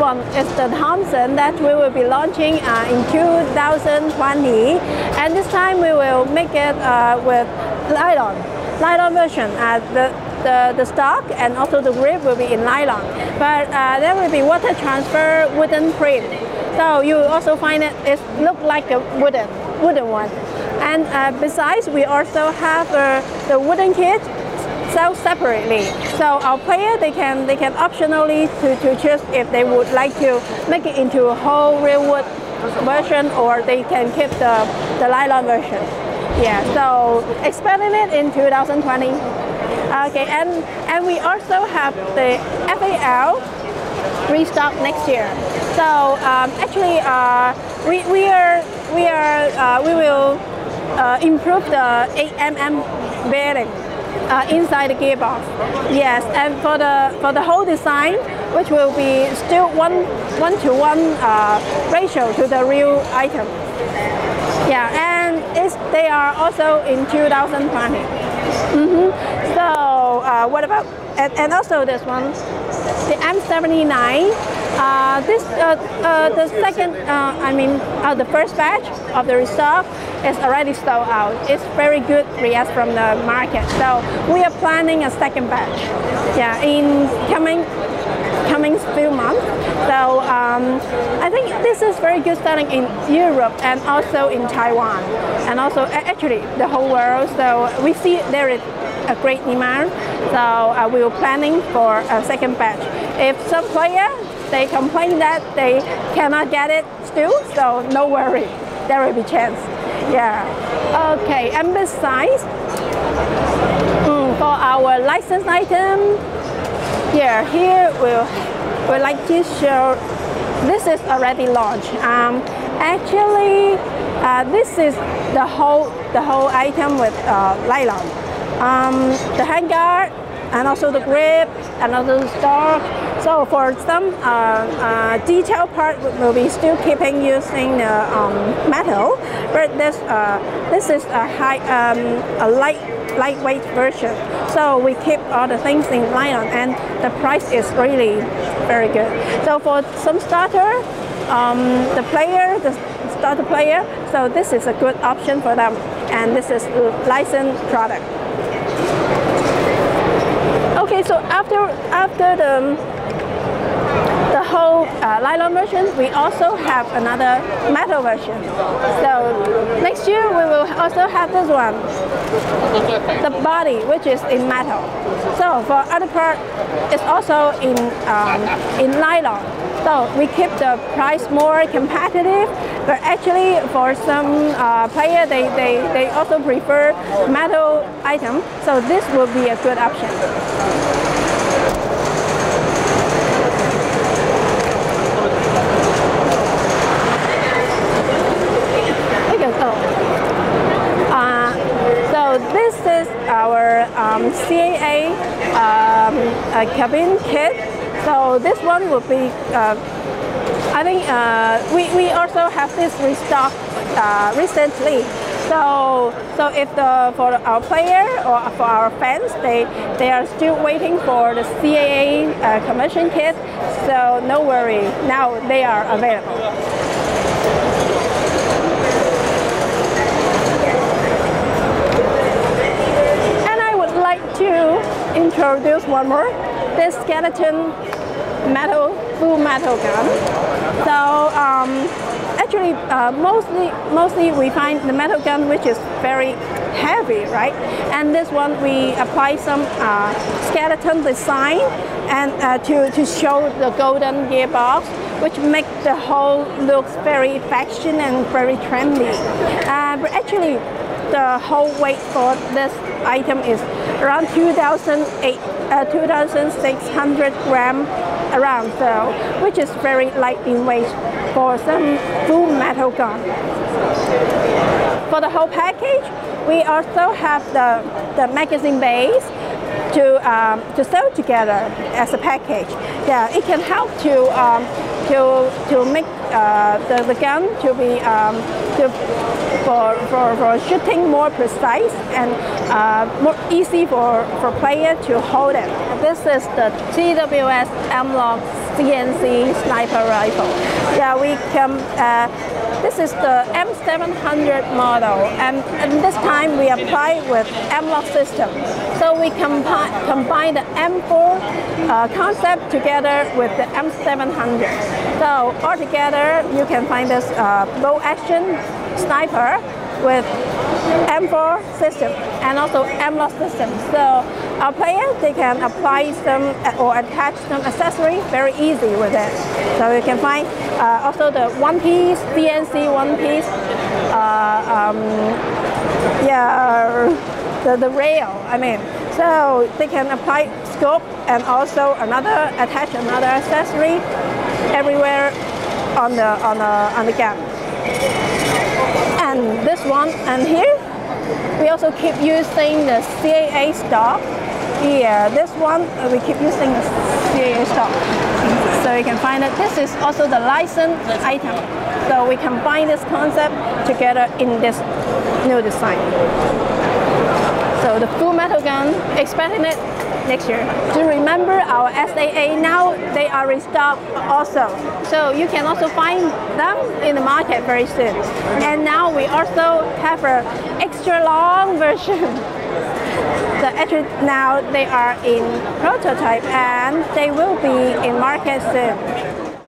one is the Thompson that we will be launching in 2020, and this time we will make it with nylon version. The stock and also the grip will be in nylon, but there will be water transfer wooden frame. So you also find it look like a wooden one. And besides, we also have the wooden kit sold separately. So our player they can optionally to choose if they would like to make it into a whole real wood version, or they can keep the nylon version. Yeah. So expecting it in 2020. Okay, and we also have the FAL restock next year. So actually, we will improve the 8mm bearing inside the gearbox. Yes, and for the whole design, which will be still 1:1 ratio to the real item. Yeah, and they are also in 2020. So what about and also this one, the M79. The second, the first batch of the restock is already sold out. It's very good react from the market. So we are planning a second batch. Yeah, in coming few months. So I think this is very good selling in Europe and also in Taiwan, and also actually the whole world. So we see there is a great demand. So we are planning for a second batch. If some player they complain that they cannot get it still, so no worry, there will be chance. Yeah. Okay. And besides, for our licensed item, here we'll like to show. This is already launched. Actually, this is the whole item with nylon. The handguard and also the grip and also the stock. So for some detail part, we'll be still keeping using the metal, but this is a lightweight version. So we keep all the things in nylon, and the price is really very good. So for some starter, the starter player, so this is a good option for them, and this is licensed product. Okay, so after the whole nylon version, we also have another metal version. So next year we will also have this one, the body, which is in metal. So for other part, it's also in nylon. So we keep the price more competitive, but actually for some player, they also prefer metal item. So this will be a good option. So this is our CAA cabin kit. So this one will be, I think we also have this restock recently. So if for our player or for our fans, they are still waiting for the CAA conversion kit. So no worry, now they are available. To introduce one more, this skeleton full metal gun. So actually mostly we find the metal gun which is very heavy, right? And this one we apply some skeleton design and to show the golden gearbox, which makes the whole looks very fashion and very trendy. But actually the whole weight for this item is around 2,600 grams around, so which is very light in weight for some full metal gun. For the whole package, we also have the magazine base to sell together as a package. Yeah, it can help to make the gun to be for shooting more precise and more easy for player to hold it. This is the TWS m-lok CNC sniper rifle. Yeah, we can. This is the M700 model, and this time we apply with m-lok system. So we combine the M4 concept together with the M700. So altogether, you can find this low action sniper with M4 system and also m-lok system. So our players, they can apply some or attach some accessory very easy with it. So you can find also the one-piece, CNC one-piece, the rail, I mean. So they can apply scope and also attach another accessory everywhere on the gun. And this one, and here we also keep using the CAA stock. Here, this one we keep using the CAA stock. So you can find it. This is also the licensed item. So we combine this concept together in this new design. So the full metal gun, expecting it next year. To remember our SAA, now they are restocked also. So you can also find them in the market very soon. And now we also have an extra long version. So actually now they are in prototype and they will be in market soon.